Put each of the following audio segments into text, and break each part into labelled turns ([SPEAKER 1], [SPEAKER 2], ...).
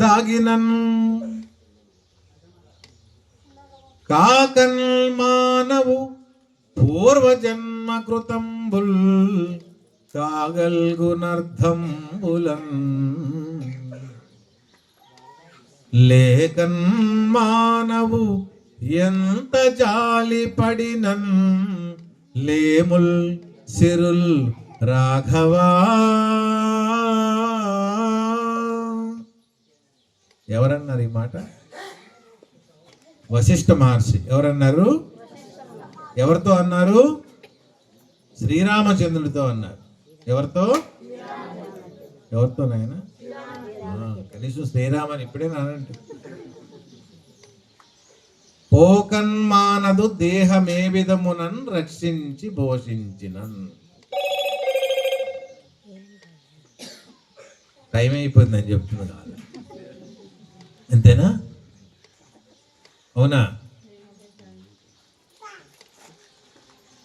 [SPEAKER 1] దాగినన్ కాకన్ మానవు పూర్వజన్మ కృతంబుల్ కాగల్గునర్థంబులన్ లేకన్ మానవు ఎంత జాలి పడినన్ లేముల్ సిరుల్ రాఘవా. ఎవరన్నారు ఈ మాట? వశిష్ఠ మహర్షి. ఎవరన్నారు? ఎవరితో అన్నారు? శ్రీరామచంద్రుడితో అన్నారు. ఎవరితో? ఎవరితో నాయన? కనీసం శ్రీరామని ఇప్పుడే నానంటే. పోకన్మానదు దేహమే విధమునన్ రక్షించి పోషించినన్. టైం అయిపోయిందని చెప్తుంది కాదు, అంతేనా? అవునా?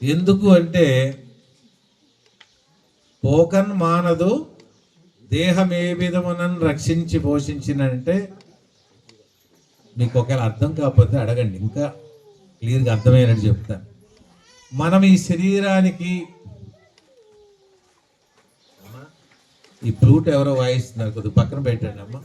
[SPEAKER 1] ఎందుకు అంటే పోకన్ మానదు దేహం ఏ విధమునని రక్షించి పోషించినంటే, మీకు ఒకవేళ అర్థం కాకపోతే అడగండి, ఇంకా క్లియర్గా అర్థమయ్యేటట్టు చెప్తాను. మనం ఈ శరీరానికి, ఈ ఫ్లూట్ ఎవరో వాయిస్తున్నారు, కొద్దిగా పక్కన పెట్టండి అమ్మ.